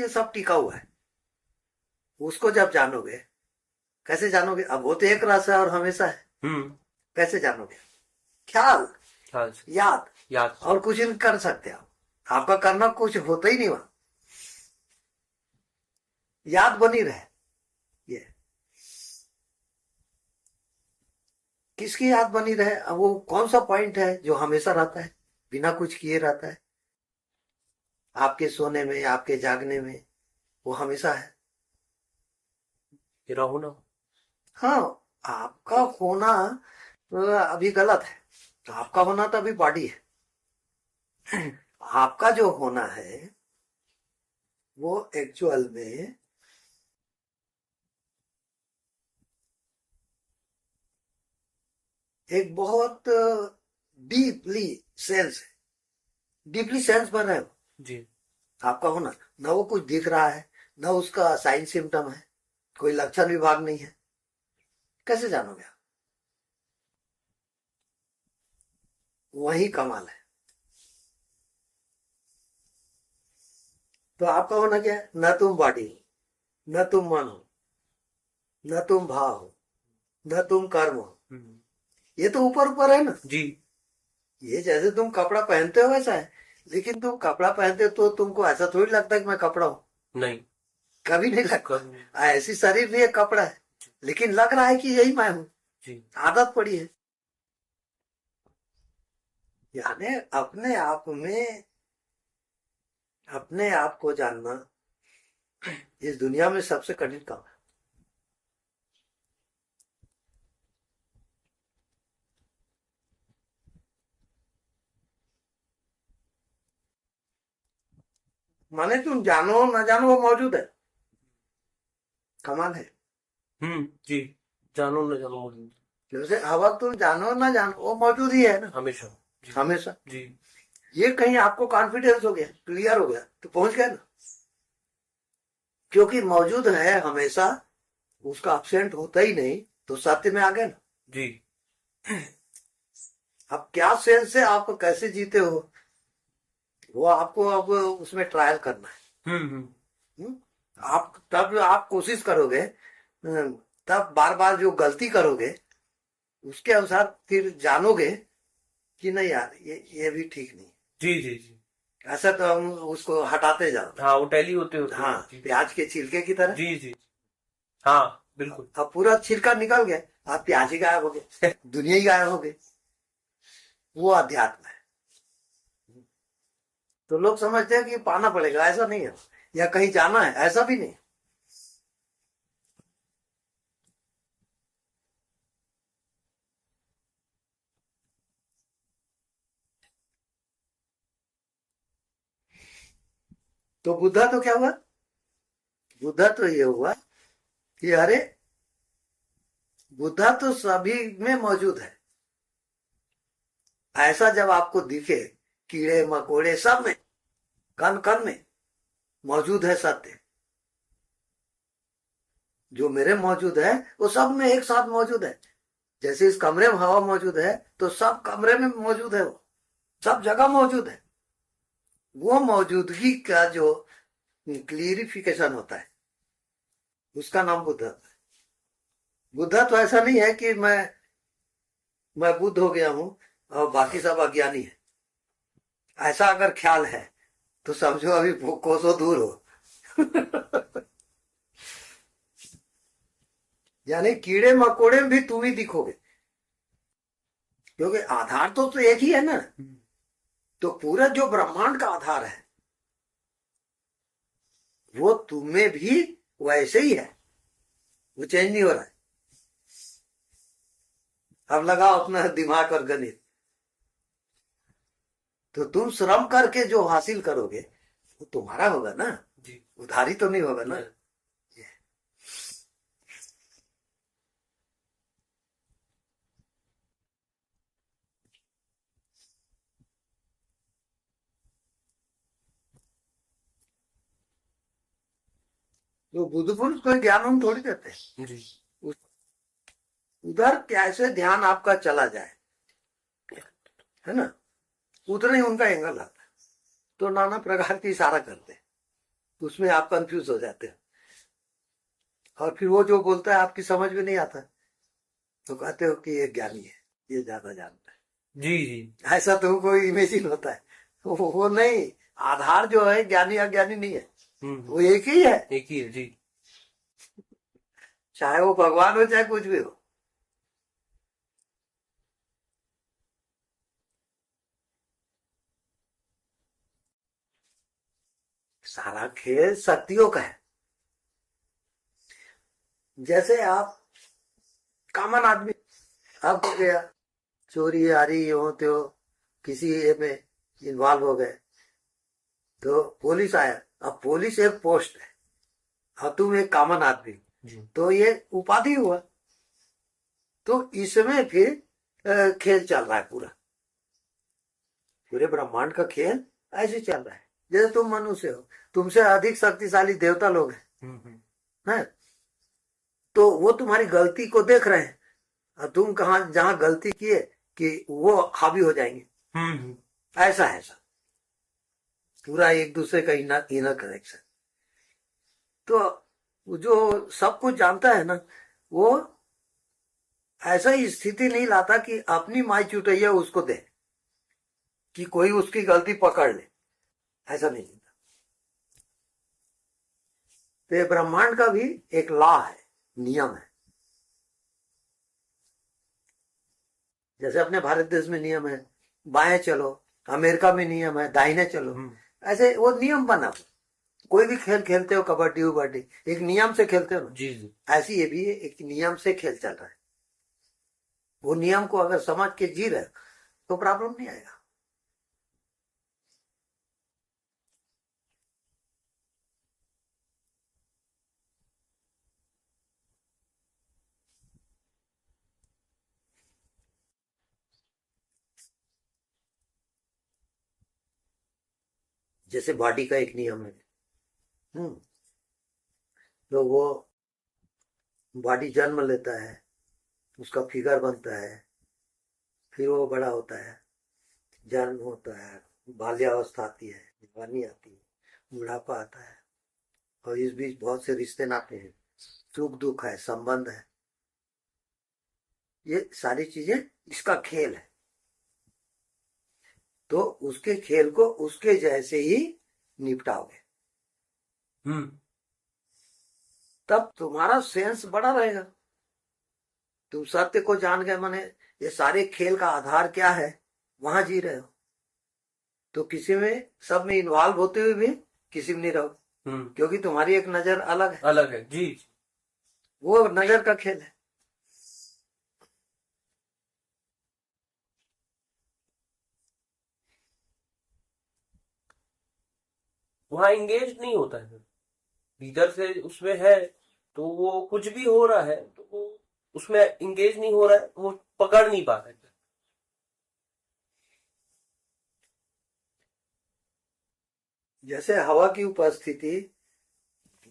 ये सब टिका हुआ है। उसको जब जानोगे, कैसे जानोगे? अब वो तो एक रस है और हमेशा है। कैसे जानोगे? ख्याल, ख्याल से, याद, याद से। और कुछ नहीं कर सकते आप। आपका करना कुछ होता ही नहीं वहां। याद बनी रहे। ये किसकी याद बनी रहे? अब वो कौन सा पॉइंट है जो हमेशा रहता है, बिना कुछ किए रहता है? आपके सोने में, आपके जागने में, वो हमेशा है। तेरा होना। हाँ, आपका होना अभी गलत है। आपका होना तो अभी बॉडी है। आपका जो होना है वो एक्चुअल में एक बहुत डीपली सेंस है, डीपली सेंस बन रहा है वो। जी। आपका होना ना वो कुछ दिख रहा है, ना उसका साइन सिम्टम है, कोई लक्षण विभाग नहीं है। कैसे जानोगे आप? वही कमाल है। तो आपका होना क्या है? न तुम बॉडी हो, न तुम मन हो, न तुम भाव हो, न तुम कर्म हो। ये तो ऊपर ऊपर है ना जी। ये जैसे तुम कपड़ा पहनते हो वैसा है। लेकिन तुम कपड़ा पहनते हो तो तुमको ऐसा थोड़ी लगता है कि मैं कपड़ा हूं। नहीं। कभी नहीं लगता। कभी। ऐसी शरीर भी एक कपड़ा है, लेकिन लग रहा है कि यही मैं हूं। जी। आदत पड़ी है। यानी अपने आप में अपने आप को जानना इस दुनिया में सबसे कठिन काम है। माने तुम जानो ना जानो वो मौजूद है। कमाल है। जी। जानो न जानो मौजूद। जैसे हवा तुम जानो ना जानो वो मौजूद ही है ना, हमेशा। जी। हमेशा। जी। ये कहीं आपको कॉन्फिडेंस हो गया, क्लियर हो गया, तो पहुंच गया ना। क्योंकि मौजूद है हमेशा, उसका अपसेंट होता ही नहीं, तो सत्य में आ गए ना। जी। अब क्या सेंस से आप कैसे जीते हो वो आपको अब उसमें ट्रायल करना है। हम्म? आप तब आप कोशिश करोगे, तब बार बार जो गलती करोगे उसके अनुसार फिर जानोगे कि नहीं यार ये भी ठीक नहीं। जी। जी। जी। ऐसा तो हम उसको हटाते जाओ। हाँ, वो टैली होते होते। हाँ, जी। प्याज के छिलके की तरह। जी। जी। हाँ, बिल्कुल। अब पूरा छिलका निकल गया, आप प्याज ही गायब हो गए, दुनिया ही गायब हो गई। वो अध्यात्म है। तो लोग समझते हैं कि पाना पड़ेगा, ऐसा नहीं है। या कहीं जाना है, ऐसा भी नहीं। तो बुद्धा तो क्या हुआ? बुद्धा तो ये हुआ कि अरे बुद्धा तो सभी में मौजूद है। ऐसा जब आपको दिखे, कीड़े मकोड़े सब में, कण कण में मौजूद है सत्य। जो मेरे मौजूद है वो सब में एक साथ मौजूद है। जैसे इस कमरे में हवा मौजूद है तो सब कमरे में मौजूद है, वो सब जगह मौजूद है। वो मौजूदगी का जो क्लियरिफिकेशन होता है उसका नाम बुद्ध है। बुद्धा तो ऐसा नहीं है कि मैं बुद्ध हो गया हूं और बाकी सब अज्ञानी है। ऐसा अगर ख्याल है तो समझो अभी कोसों दूर हो। यानी कीड़े मकोड़े में भी तुम ही दिखोगे, क्योंकि आधार तो एक ही है ना। तो पूरा जो ब्रह्मांड का आधार है वो तुम्हें भी वैसे ही है, वो चेंज नहीं हो रहा है। अब लगाओ अपना दिमाग और गणित, तो तुम श्रम करके जो हासिल करोगे वो तुम्हारा होगा ना। जी। उधारी तो नहीं होगा ना। तो बुद्ध पुरुष कोई ज्ञान हम थोड़ी देते हैं। जी। उधर कैसे ध्यान आपका चला जाए, है ना, उतना ही उनका एंगल आता है। तो नाना प्रकार की इशारा करते हैं। उसमें आप कंफ्यूज हो जाते हो, और फिर वो जो बोलता है आपकी समझ में नहीं आता, तो कहते हो कि ये ज्ञानी है, ये ज्यादा जानता है। जी जी ऐसा तुमको इमेजिन होता है। वो नहीं, आधार जो है ज्ञानी अज्ञानी नहीं है, वो एक ही है, एक ही है जी। चाहे वो भगवान हो चाहे कुछ भी हो। सारा खेल शक्तियों का है। जैसे आप कॉमन आदमी, आप हो गया चोरी आरी हो त्यो किसी ये में इन्वॉल्व हो गए, तो पुलिस आया, अब पुलिस एक पोस्ट है और तुम एक कॉमन आदमी, जी तो ये उपाधि हुआ। तो इसमें फिर खेल चल रहा है, पूरे ब्रह्मांड का खेल ऐसे चल रहा है। जैसे तुम मनुष्य हो, तुमसे अधिक शक्तिशाली देवता लोग हैं, तो वो तुम्हारी गलती को देख रहे हैं, और तुम कहा जहां गलती किए कि वो हावी हो जाएंगे। ऐसा पूरा एक दूसरे का इनर कनेक्शन। तो जो सब कुछ जानता है ना, वो ऐसा ही स्थिति नहीं लाता कि अपनी माई चुटैया उसको दे कि कोई उसकी गलती पकड़ ले, ऐसा नहीं होता। तो ये ब्रह्मांड का भी एक लॉ है, नियम है। जैसे अपने भारत देश में नियम है बाएं चलो, अमेरिका में नियम है दाहिने चलो, ऐसे वो नियम बना। कोई भी खेल खेलते हो, कबड्डी उबड्डी, एक नियम से खेलते हो ना, जी जी ऐसी ये भी एक नियम से खेल चल रहा है। वो नियम को अगर समझ के जी रहे तो प्रॉब्लम नहीं आएगा। जैसे बॉडी का एक नियम है, तो वो बॉडी जन्म लेता है, उसका फिगर बनता है, फिर वो बड़ा होता है, जन्म होता है, बाल्यावस्था आती है, जवानी आती है, बुढ़ापा आता है, और इस बीच बहुत से रिश्ते नाते हैं, सुख दुख है, संबंध है। ये सारी चीजें इसका खेल है। तो उसके खेल को उसके जैसे ही निपटाओगे, तब तुम्हारा सेंस बड़ा रहेगा। तुम सत्य को जान गए, माने ये सारे खेल का आधार क्या है, वहां जी रहे हो, तो किसी में सब में इन्वॉल्व होते हुए भी किसी में नहीं रहो, क्योंकि तुम्हारी एक नजर अलग है जी। वो नजर का खेल है। वहां एंगेज नहीं होता है भीतर से, उसमें है तो वो कुछ भी हो रहा है तो वो उसमें एंगेज नहीं हो रहा है, वो पकड़ नहीं पा रहा है। जैसे हवा की उपस्थिति,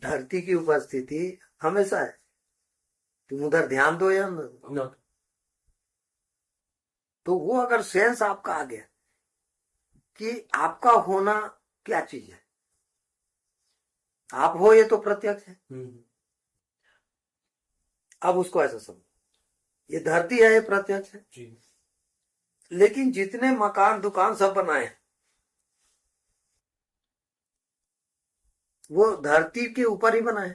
धरती की उपस्थिति हमेशा है, तुम उधर ध्यान दो या न, तो वो अगर सेंस आपका आ गया कि आपका होना क्या चीज है, आप हो ये तो प्रत्यक्ष है। अब उसको ऐसा समझो, ये धरती है, ये प्रत्यक्ष है जी। लेकिन जितने मकान दुकान सब बनाए वो धरती के ऊपर ही बनाए,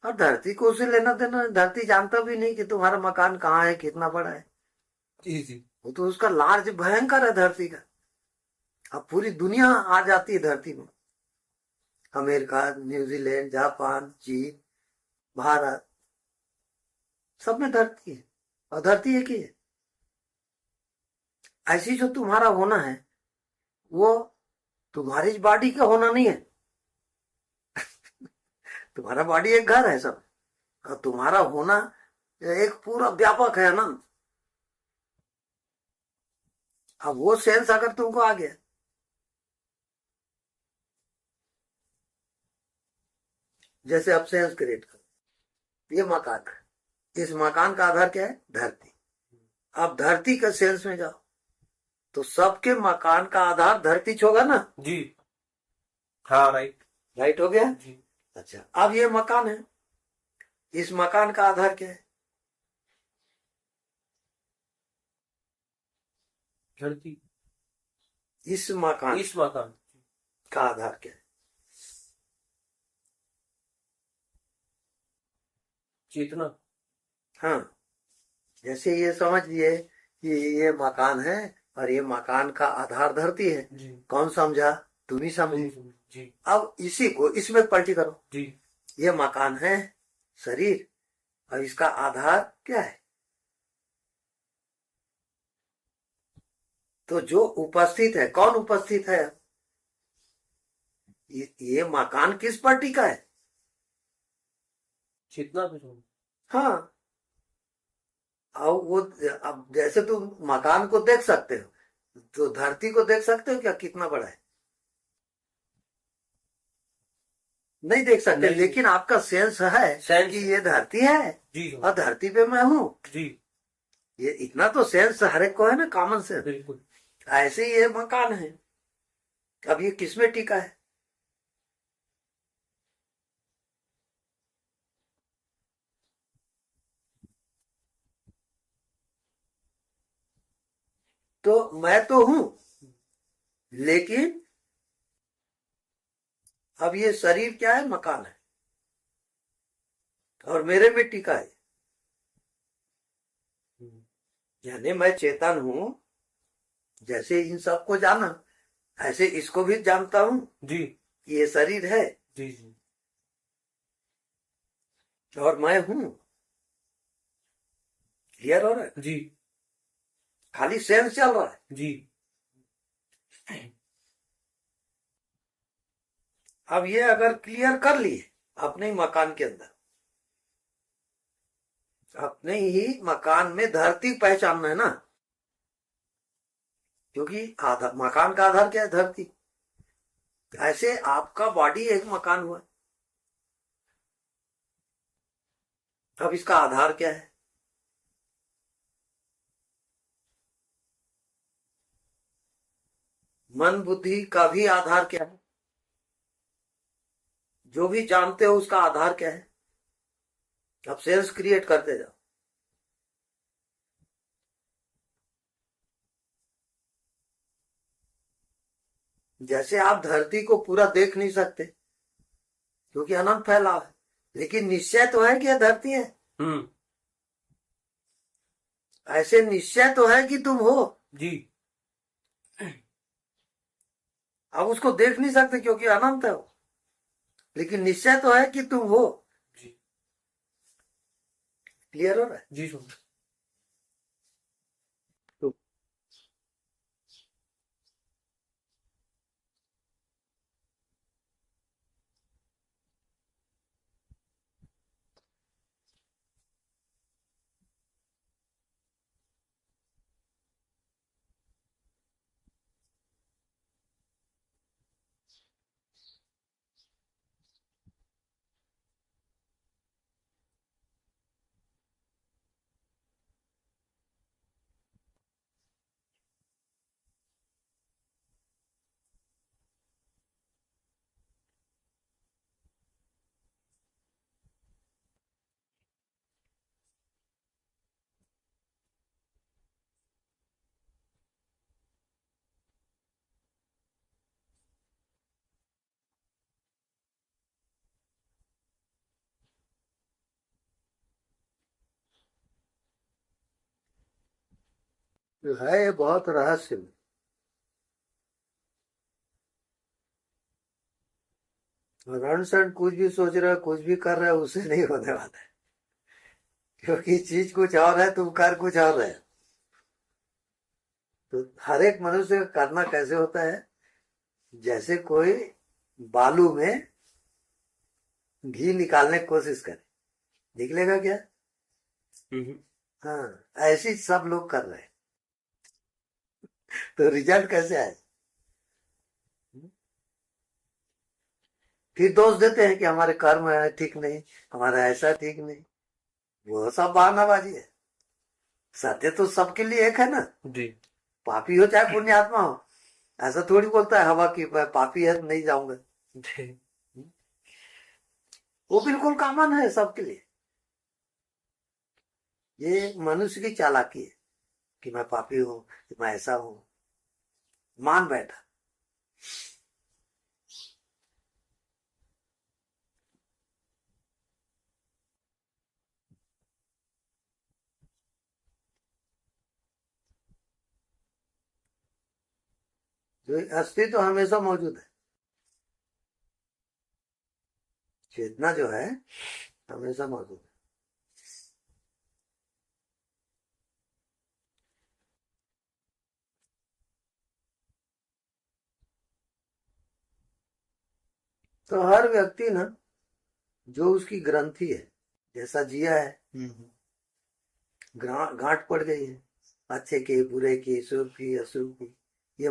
और धरती को उसे लेना देना, धरती जानता भी नहीं कि तुम्हारा मकान कहाँ है, कितना बड़ा है। जी जी वो तो उसका लार्ज भयंकर है धरती का। अब पूरी दुनिया आ जाती है धरती में, अमेरिका, न्यूजीलैंड, जापान, चीन, भारत, सब में धरती है, और धरती एक ही है। ऐसी जो तुम्हारा होना है वो तुम्हारी बॉडी का होना नहीं है। तुम्हारा बॉडी एक घर है सब, और तुम्हारा होना एक पूरा व्यापक है अनंत। अब वो सेंस अगर तुमको आ गया, जैसे अब सेंस क्रिएट करो, ये मकान है, इस मकान का आधार क्या है, धरती। अब धरती का सेंस में जाओ तो सबके मकान का आधार धरती होगा ना जी। हाँ राइट। राइट हो गया। जी। अच्छा, अब ये मकान है, इस मकान का आधार क्या है? धरती। इस मकान इस मकान। का आधार क्या है? चेतना। हाँ, जैसे ये समझ लिए कि ये मकान है और ये मकान का आधार धरती है। जी। कौन समझा? तुम ही समझे। जी। अब इसी को इसमें पलटी करो। जी। ये मकान है, शरीर, और इसका आधार क्या है? तो जो उपस्थित है, कौन उपस्थित है? ये मकान किस पार्टी का है? चेतना पे तो। हाँ, अब वो, अब जैसे तुम मकान को देख सकते हो, तो धरती को देख सकते हो क्या कितना बड़ा है? नहीं देख सकते, नहीं। लेकिन आपका सेंस है सेंस। कि ये धरती है जी। और धरती पे मैं हूँ। जी। ये इतना तो सेंस हर एक को है ना, कॉमन सेंस। बिल्कुल। ऐसे ही ये मकान है। अब ये किसमें टिका है? तो मैं तो हूं, लेकिन अब ये शरीर क्या है? मकान है, और मेरे में टिका है। यानी मैं चेतन हूं, जैसे इन सबको जाना, ऐसे इसको भी जानता हूं जी। कि ये शरीर है जी। जी। और मैं हूं। क्लियर हो रहा है? जी। खाली सेंस चल रहा है। जी। अब ये अगर क्लियर कर लिए अपने ही मकान के अंदर, अपने ही मकान में धरती पहचानना है ना, क्योंकि आधार, मकान का आधार क्या है? धरती। ऐसे आपका बॉडी एक मकान हुआ। अब इसका आधार क्या है? मन बुद्धि का भी आधार क्या है? जो भी जानते हो उसका आधार क्या है? अब सेंस क्रिएट करते जाओ। जैसे आप धरती को पूरा देख नहीं सकते क्योंकि अनंत फैलाव है, लेकिन निश्चय तो है कि यह धरती है। हम्म। ऐसे निश्चय तो है कि तुम हो। जी। अब उसको देख नहीं सकते क्योंकि अनंत है वो, लेकिन निश्चय तो है कि तुम हो। जी। क्लियर हो रहा है? जी सुन। तो है ये बहुत रहस्य में। रण सण कुछ भी सोच रहे हो, कुछ भी कर रहे हो, उससे नहीं होने वाला है, क्योंकि चीज कुछ और है, तुम कर कुछ और रहे हो। तो हर एक मनुष्य का करना कैसे होता है? जैसे कोई बालू में घी निकालने की कोशिश करे, निकलेगा क्या? हाँ, ऐसे ही सब लोग कर रहे हैं। तो रिजल्ट कैसे आए? फिर दोष देते हैं कि हमारे कर्म है ठीक नहीं, हमारा ऐसा ठीक नहीं। वो सब बहानाबाजी है। सत्य तो सबके लिए एक है ना। जी। पापी हो चाहे पुण्यात्मा हो, ऐसा थोड़ी बोलता है हवा की मैं पापी है नहीं जाऊंगा। जी। वो बिल्कुल कॉमन है सबके लिए। ये मनुष्य की चालाकी है कि मैं पापी हूं, कि मैं ऐसा हूं, मान बैठा। जो अस्तित्व तो हमेशा मौजूद है, चेतना जो है हमेशा मौजूद है। तो हर व्यक्ति ना, जो उसकी ग्रंथि है, जैसा जिया है, गांठ पड़ गई है, अच्छे की, बुरे की, शुभ की, अशुभ की, ये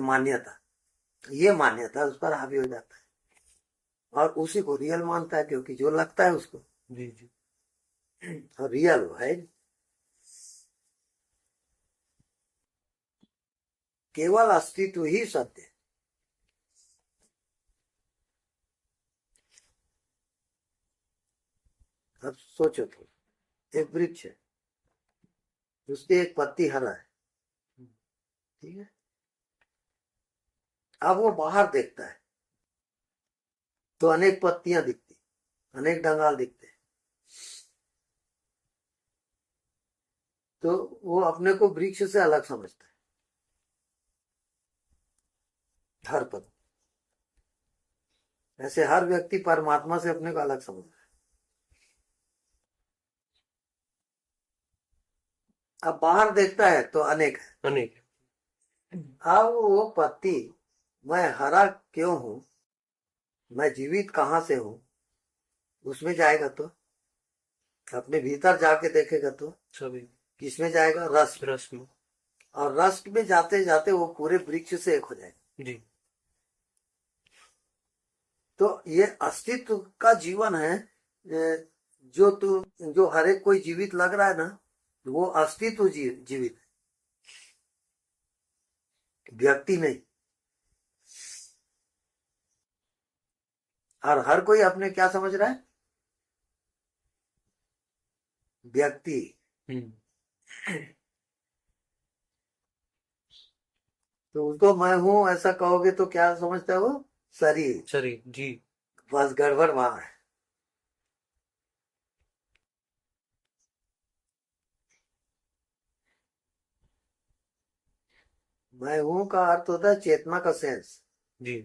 मान्यता उस पर हावी हो जाता है और उसी को रियल मानता है, क्योंकि जो लगता है उसको। जी जी। और रियल है, केवल अस्तित्व ही सत्य है। अब सोचो तो, एक वृक्ष है, उसकी एक पत्ती हरा है, ठीक है। अब वो बाहर देखता है तो अनेक पत्तियां दिखती, अनेक डंगाल दिखते हैं, तो वो अपने को वृक्ष से अलग समझता है, हर पत्ती। ऐसे हर व्यक्ति परमात्मा से अपने को अलग समझता है। अब बाहर देखता है तो अनेक है, अनेक। अब वो पत्ती, मैं हरा क्यों हूं, मैं जीवित कहां से हूं, उसमें जाएगा तो, अपने भीतर जाके देखेगा तो सभी किसमें जाएगा, रस में। रस में। और रस में जाते जाते वो पूरे वृक्ष से एक हो जाएगा। जी। तो ये अस्तित्व का जीवन है। जो हर एक कोई जीवित लग रहा है ना, वो अस्तित्व जीवित है, व्यक्ति नहीं। और हर कोई अपने क्या समझ रहा है, व्यक्ति। तो उसको मैं हूं ऐसा कहोगे तो क्या समझता है वो, शरीर। शरीर जी। बस गड़बड़ वहां है। मैं हूं का अर्थ होता है चेतना का सेंस। जी।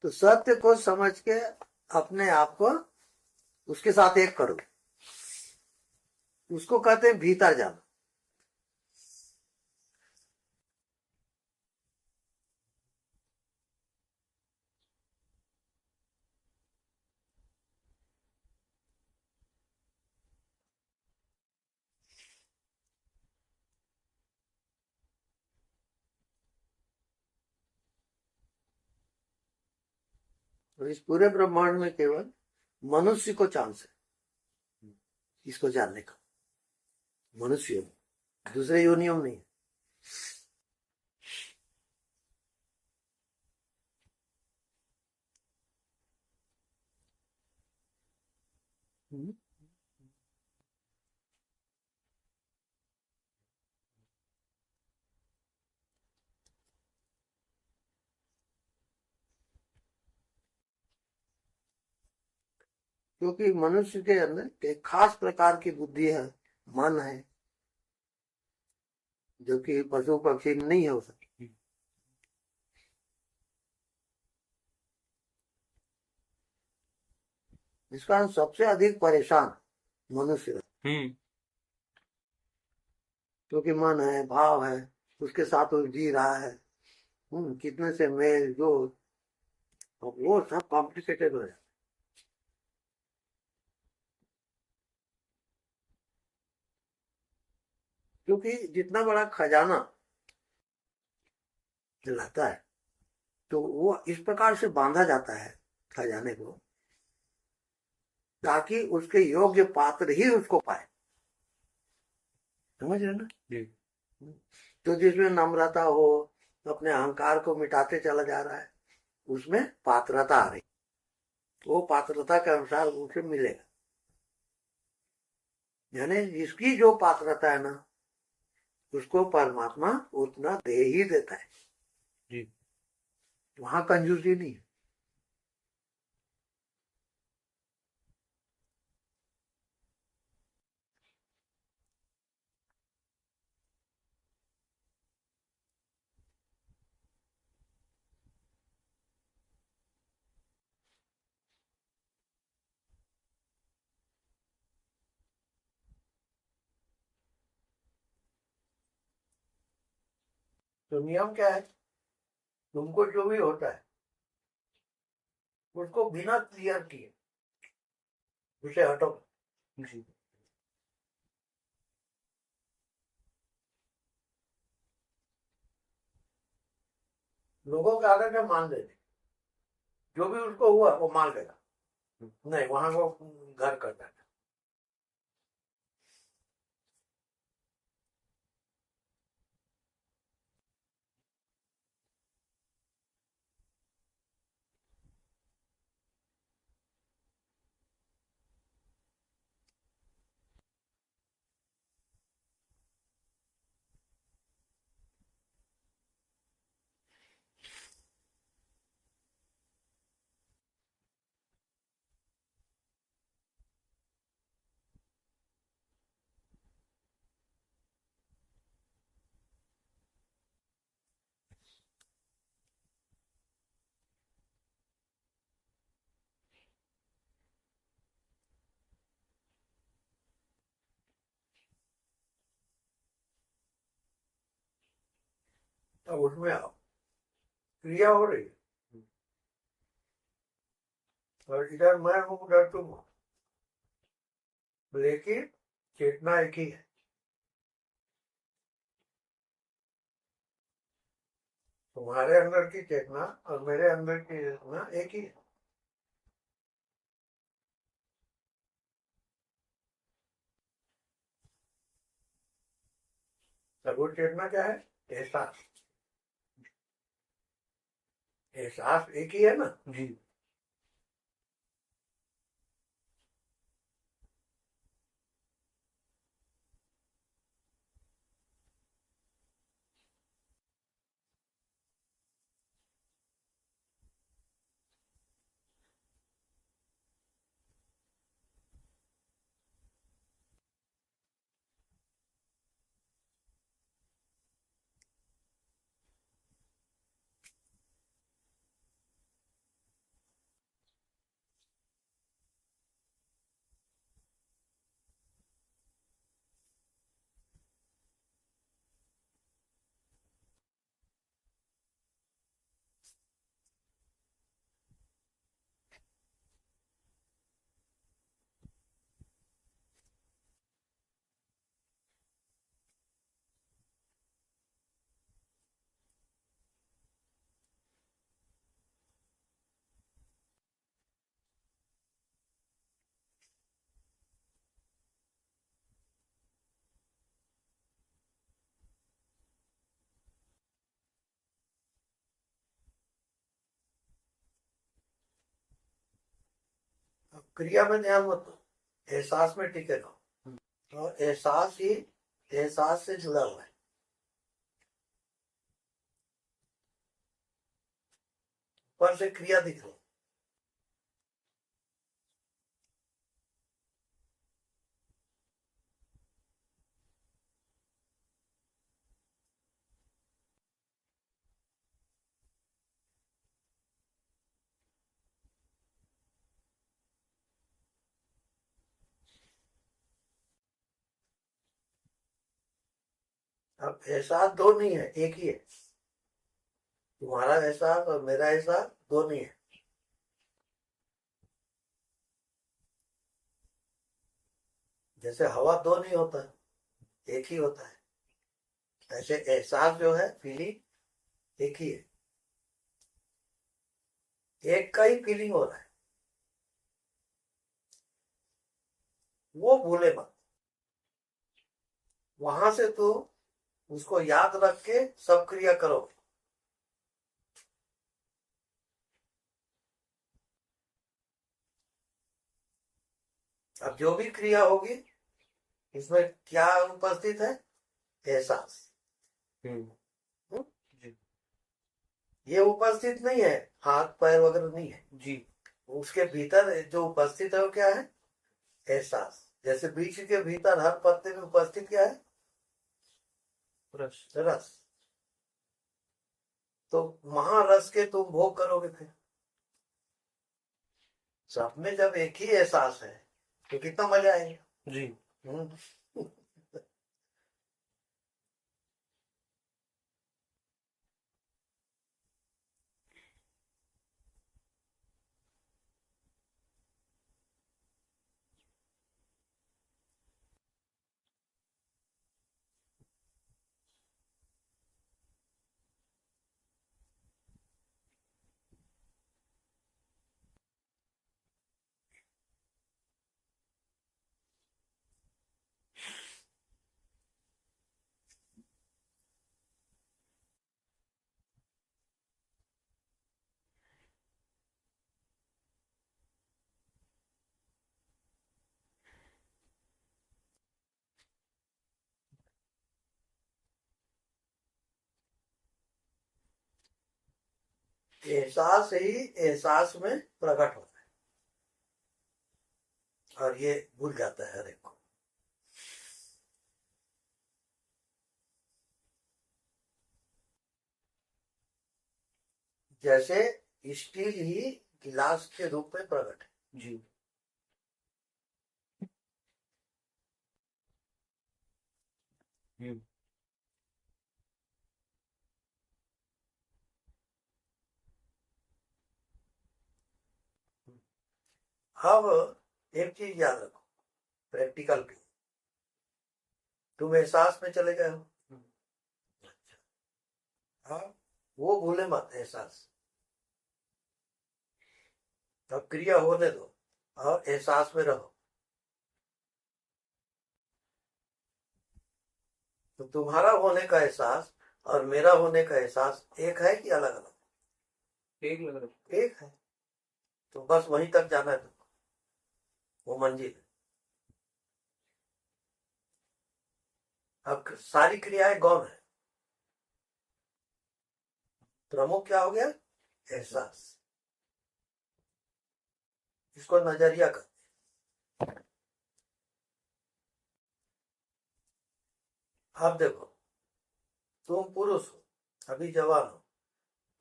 तो सत्य को समझ के अपने आप को उसके साथ एक करो, उसको कहते हैं भीतर जाना। तो इस पूरे ब्रह्मांड में केवल मनुष्य को चांस है इसको जानने का, मनुष्य, दूसरे योनियों में नहीं। क्योंकि मनुष्य के अंदर एक खास प्रकार की बुद्धि है, मन है, जो कि पशु पक्षी में नहीं हो सकती। इस कारण सबसे अधिक परेशान मनुष्य है, क्योंकि मन है, भाव है, उसके साथ वो जी रहा है, कितने से मेल जोल, वो सब कॉम्प्लिकेटेड हो जाता है। क्योंकि जितना बड़ा खजाना लाता है, तो वो इस प्रकार से बांधा जाता है खजाने को, ताकि उसके योग्य पात्र ही उसको पाए। समझ रहे ना? जी। तो जिसमें नम्रता हो, अपने अहंकार को मिटाते चला जा रहा है, उसमें पात्रता आ रही, वो पात्रता के अनुसार उसे मिलेगा। यानी जिसकी जो पात्रता है ना, उसको परमात्मा उतना दे ही देता है। जी। वहां कंजूसी नहीं है। तो नियम क्या है? तुमको जो भी होता है उसको बिना क्लियर किए उसे हटो। जी। लोगों के आगे के मान लेते, जो भी उसको हुआ वो मान लेगा, नहीं वहां वो घर करता है। अब उसमें क्रिया हो रही है, और इधर मैं हूँ उधर तुम हो, लेकिन चेतना एक ही है। तुम्हारे अंदर की चेतना और मेरे अंदर की चेतना एक ही है। सगुण चेतना क्या है? एहसास। एहसास एक ही है ना। जी। अब क्रिया में ध्यान मत दो, एहसास में टिके रहो। तो एहसास ही एहसास से जुड़ा हुआ है। ऊपर से क्रिया दिख रही है। अब एहसास दो नहीं है, एक ही है। तुम्हारा एहसास और मेरा एहसास दो नहीं है। जैसे हवा दो नहीं होता है, एक ही होता है। ऐसे एहसास जो है, फीलिंग एक ही है। एक का ही फीलिंग हो रहा है, वो भूले मत। वहां से तो उसको याद रख के सब क्रिया करो। अब जो भी क्रिया होगी इसमें क्या उपस्थित है? एहसास। हम्म? जी ये उपस्थित नहीं है, हाथ पैर वगैरह नहीं है जी उसके भीतर जो उपस्थित है वो क्या है? एहसास। जैसे बीज के भीतर हर पत्ते में उपस्थित क्या है? रस। रस। तो महारस के तुम भोग करोगे फिर। सब में जब एक ही एहसास है तो कितना मजा आएगा। जी हम्म। एहसास ही एहसास में प्रकट होता है और ये भूल जाता है हर एक को। जैसे स्टील ही गिलास के रूप में प्रकट है। जी अब एक चीज याद रखो प्रैक्टिकल की। तुम एहसास में चले गए हो। हाँ, वो भूले मत एहसास। अब क्रिया होने दो और एहसास में रहो। तो तुम्हारा होने का एहसास और मेरा होने का एहसास एक है कि अलग अलग? एक लग रहा एक है। तो बस वहीं तक जाना है तुमको, वो मंजिल है। अब सारी क्रियाएं गौण है, प्रमुख क्या हो गया? एहसास। इसको नजरिया कर। अब देखो, तुम पुरुष हो, अभी जवान हो,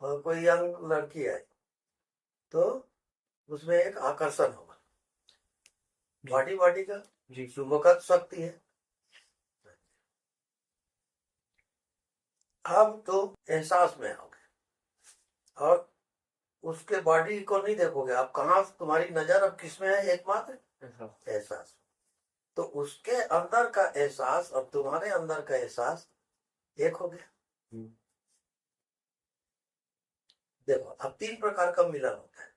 और कोई यंग लड़की है तो उसमें एक आकर्षण होगा, बॉडी बॉडी का जी चुंबकत्व शक्ति है। अब तुम एहसास में आओगे और उसके बॉडी को नहीं देखोगे। अब कहाँ तुम्हारी नजर अब किसमें है? एकमात्र एहसास। तो उसके अंदर का एहसास और तुम्हारे अंदर का एहसास एक हो गया। देखो, अब तीन प्रकार का मिलन होता है।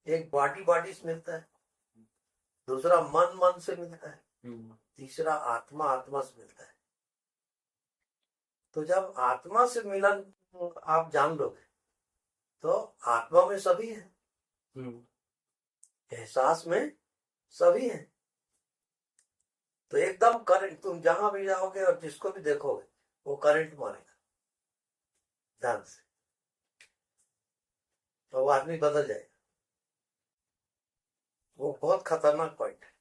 एक बॉडी बॉडी से मिलता है, दूसरा मन मन से मिलता है, तीसरा आत्मा आत्मा से मिलता है। तो जब आत्मा से मिलन आप जान लोगे तो आत्मा में सभी है, एहसास में सभी है। तो एकदम करंट, तुम जहां भी जाओगे और जिसको भी देखोगे वो करंट मारेगा ध्यान से, तो वो आदमी बदल जाएगा। वो बहुत खतरनाक पॉइंट है।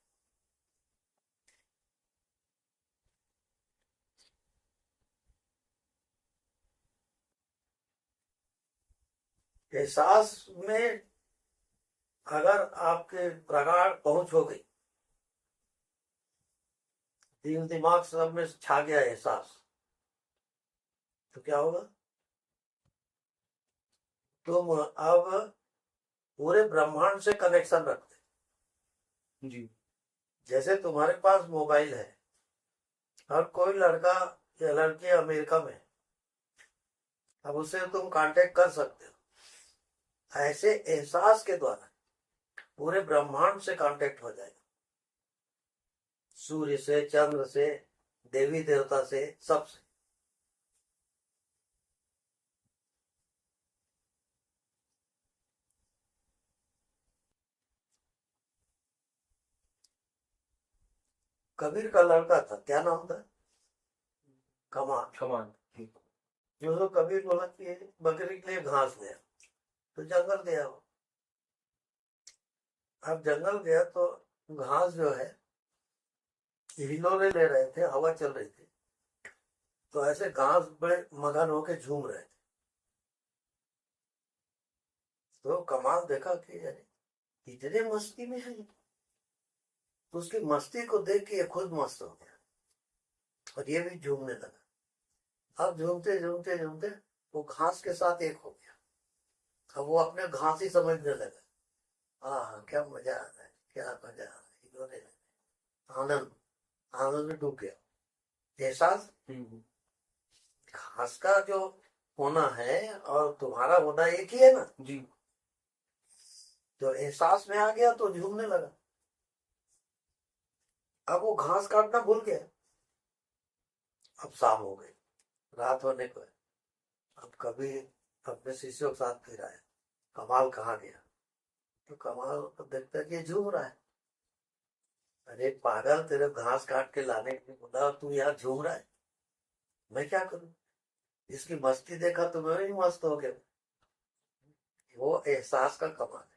एहसास में अगर आपके प्रगाढ़ पहुंच हो गई, दिल दिमाग सब में छा गया एहसास, तो क्या होगा? तुम अब पूरे ब्रह्मांड से कनेक्शन रखते। जी जैसे तुम्हारे पास मोबाइल है और कोई लड़का या लड़की अमेरिका में, अब उससे तुम कांटेक्ट कर सकते हो। ऐसे एहसास के द्वारा पूरे ब्रह्मांड से कांटेक्ट हो जाएगा, सूर्य से, चंद्र से, देवी देवता से, सबसे। कबीर का लड़का था, क्या नाम था? कमाल। कमान। जो तो कबीर बोला कि बकरी के लिए घास गया, तो जंगल गया वो। अब जंगल गया तो घास जो है हिलोरे ले रहे थे, हवा चल रही थी, तो ऐसे घास बड़े मगन होके झूम रहे थे। तो कमाल देखा कि अरे इतने मस्ती में है, तो उसकी मस्ती को देख के ये खुद मस्त हो गया और ये भी झूमने लगा। अब झूमते झूमते झूमते वो घास के साथ एक हो गया। अब वो अपने घास ही समझने लगा। क्या मजा आ रहा है, क्या मजा आ रहा है, हिलोने लगे। आनंद, आनंद में डूब गया। एहसास, घास का जो होना है और तुम्हारा होना एक ही है ना जी। तो एहसास में आ गया तो झूमने लगा। अब वो घास काटना भूल गया। अब शाम हो गई, रात होने को है। अब कभी अपने शिष्यों के साथ फिर आया, कमाल कहाँ गया? तो कमाल तो देखता है कि झूम रहा है। अरे पागल, तेरे घास काट के लाने के लिए बोला, तू यहाँ झूम रहा है, मैं क्या करूं? इसकी मस्ती देखा तो मैं भी मस्त हो गया। वो एहसास का कमाल है।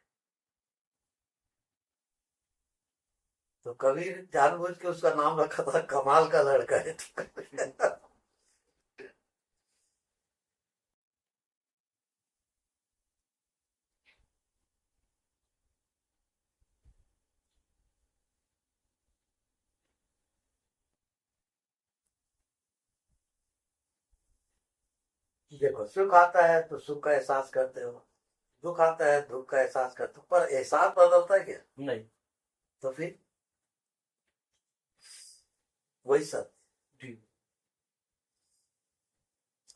तो कबीर जानबूझ के उसका नाम रखा था कमाल का लड़का है। देखो, सुख आता है तो सुख का एहसास करते हो, दुख आता है दुख का एहसास करते हो, पर एहसास बदलता है क्या? नहीं। तो फिर वही सब। जी।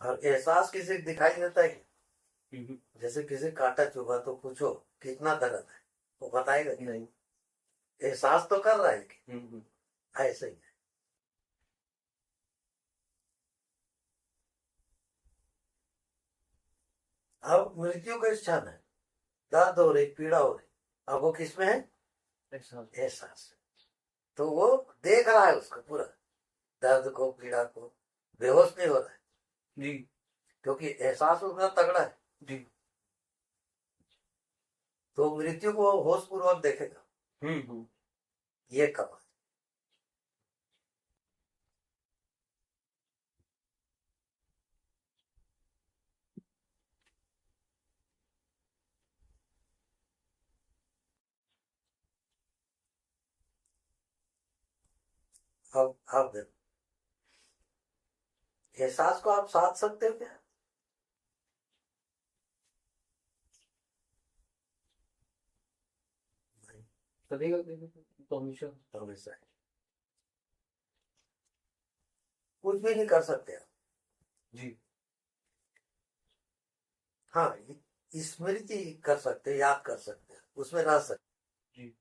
और एहसास किसी को दिखाई देता है क्या? जैसे किसी कांटा चुभा तो पूछो कितना दर्द है, वो बताएगा क्या? नहीं। एहसास तो कर रहा है कि ऐसे ही है। अब मृत्यु का क्षण है, दर्द हो रही, पीड़ा हो रही, अब वो किसमें है? एहसास। एहसास। तो वो देख रहा है उसको पूरा, दर्द को, पीड़ा को, बेहोश नहीं हो रहा है जी। क्योंकि एहसास उसका तगड़ा है। जी। तो मृत्यु को होश पूर्वक देखेगा। ये कमाल। अब देखो, एहसास को आप साध सकते हो क्या? नहीं, करेगा तो हमेशा। तो हमेशा है। कुछ भी नहीं कर सकते आप। जी। हाँ, स्मृति कर सकते, याद कर सकते, उसमें रह सकते। जी।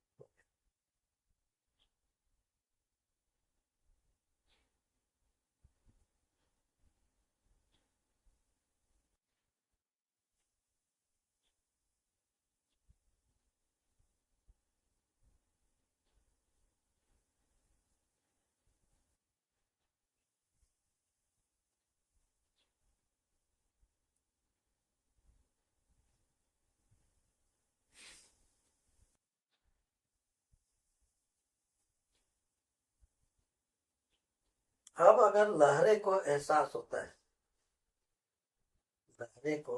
अब अगर लहरे को एहसास होता है, लहरे को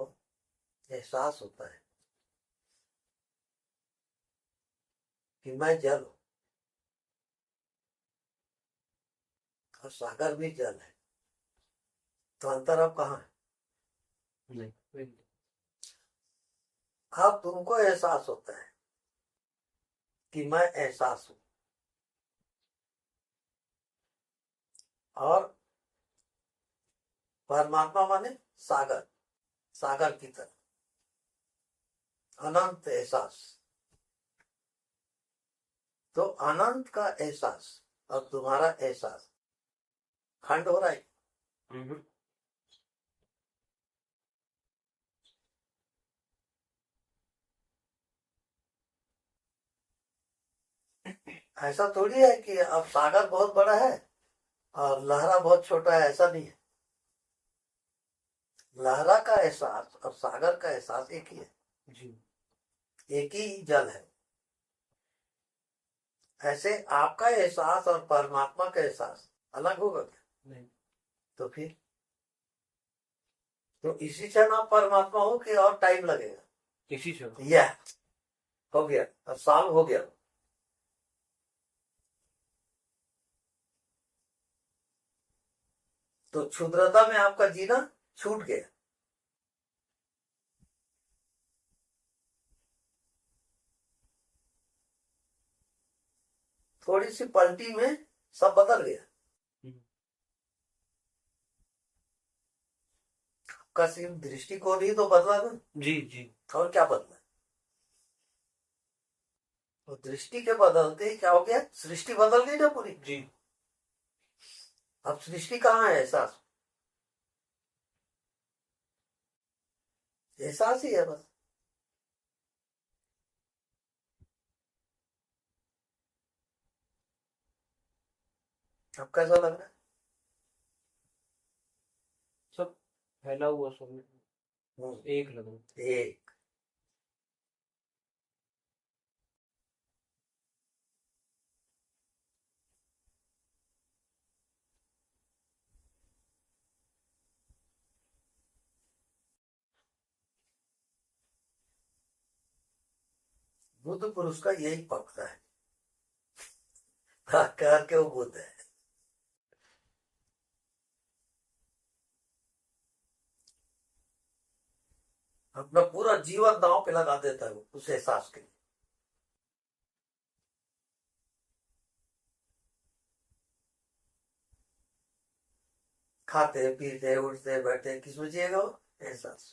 एहसास होता है कि मैं जल हूं और सागर भी जल है, तो अंतर अब कहाँ है? नहीं। अब तुमको एहसास होता है कि मैं एहसास हूं और परमात्मा माने सागर, सागर की तरह अनंत एहसास। तो अनंत का एहसास और तुम्हारा एहसास खंड हो रहा है। ऐसा थोड़ी है कि अब सागर बहुत बड़ा है और लहरा बहुत छोटा है, ऐसा नहीं है। लहरा का एहसास और सागर का एहसास एक ही है, जी। एक ही जल है। ऐसे आपका एहसास और परमात्मा का एहसास अलग होगा क्या? नहीं। तो फिर तो इसी क्षण आप परमात्मा हो कि और टाइम लगेगा? इसी से। यह हो गया, अब सॉल्व हो गया। तो क्षुद्रता में आपका जीना छूट गया। थोड़ी सी पलटी में सब बदल गया। आपका सिर्फ दृष्टिकोण ही तो बदला ना। जी जी। और क्या बदला? तो दृष्टि के बदलते ही क्या हो गया, सृष्टि बदल गई ना पूरी। जी। अब सृष्टि कहाँ है? एहसास, एहसास ही है बस। अब कैसा लग रहा सब फैला हुआ सब है? एक लग रहा है। एक बुद्ध पुरुष का यही पक्का है। हाँ, कह के वो बुद्ध है। अपना पूरा जीवन दांव पे लगा देता है वो उस एहसास के लिए। खाते पीते उठते बैठते किसमें जिएगा वो? एहसास।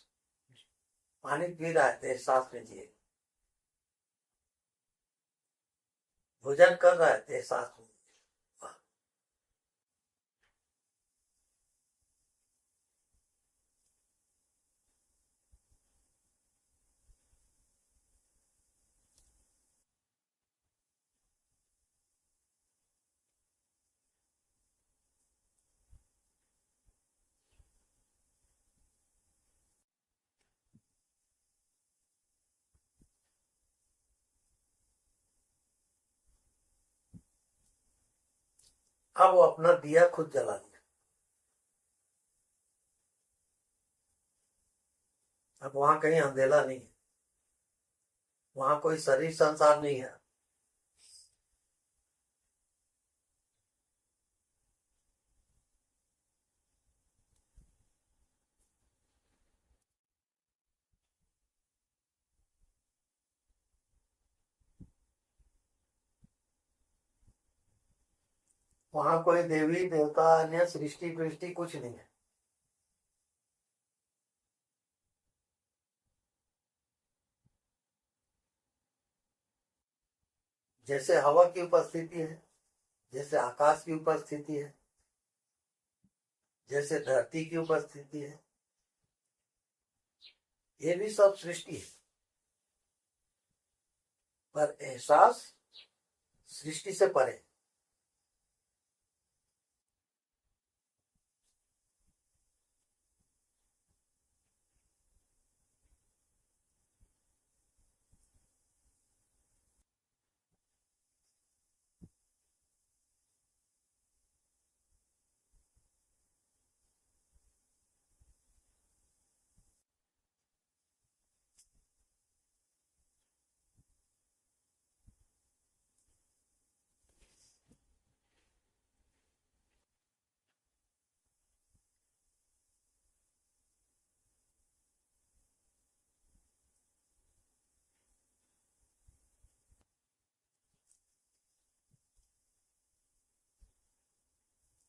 पानी पी रहा है तो एहसास में जिएगा, भोजन कर रहा है तो एहसास में जिएगा। अब वो अपना दिया खुद जला लिया। अब वहां कहीं अंधेला नहीं है, वहां कोई शरीर संसार नहीं है। वहां कोई देवी देवता अन्य सृष्टि वृष्टि कुछ नहीं है। जैसे हवा की उपस्थिति है, जैसे आकाश की उपस्थिति है, जैसे धरती की उपस्थिति है, ये भी सब सृष्टि है। पर एहसास सृष्टि से परे।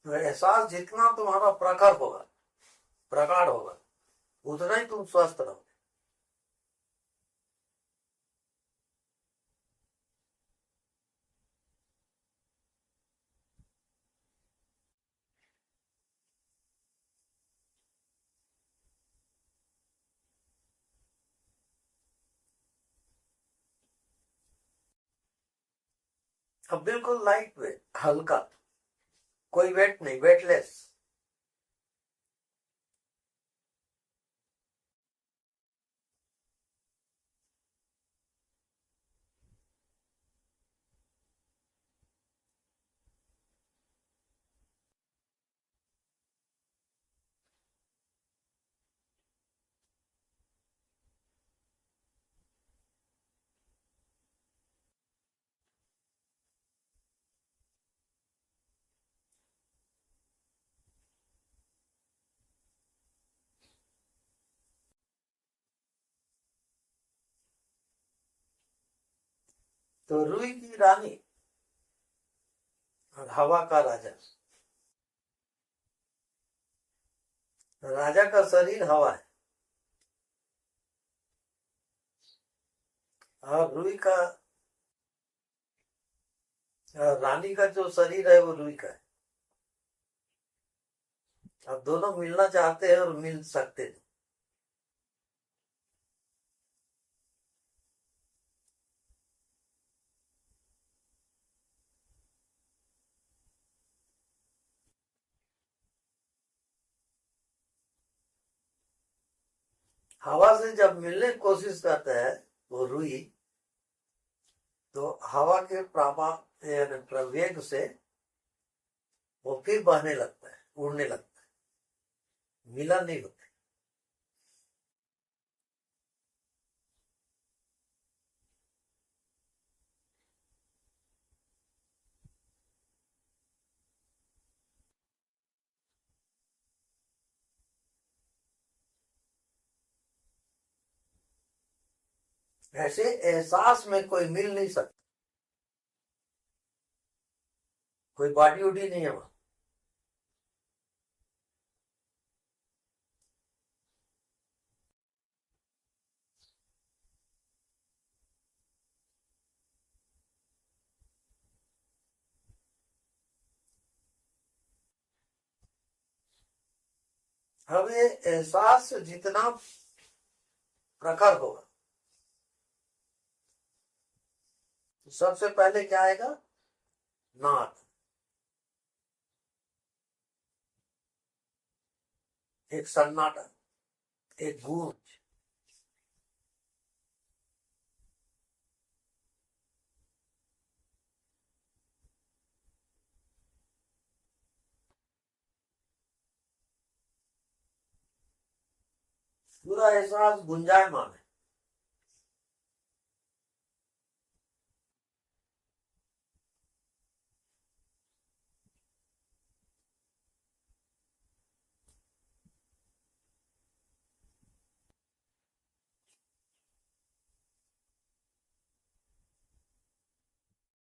तो एहसास जितना तुम्हारा प्रखर होगा, प्रगाढ़ होगा, उतना ही तुम स्वस्थ रहोगे। अब बिल्कुल लाइट वेट, हल्का, कोई वेट नहीं, वेटलेस। तो रुई की रानी और हवा का राजा। राजा का शरीर हवा है और रुई का, रानी का जो शरीर है वो रुई का है। अब दोनों मिलना चाहते हैं और मिल सकते हैं। हवा से जब मिलने की कोशिश करता है वो रुई, तो हवा के प्रवेग से वो फिर बहने लगता है, उड़ने लगता है, मिलन नहीं होता। ऐसे एहसास में कोई मिल नहीं सकता, कोई बॉडी उडी नहीं है वहां। अब ये एहसास जितना प्रखर होगा, तो सबसे पहले क्या आएगा? नाद, एक सन्नाटा, एक गूंज। पूरा एहसास गुंजायमान है।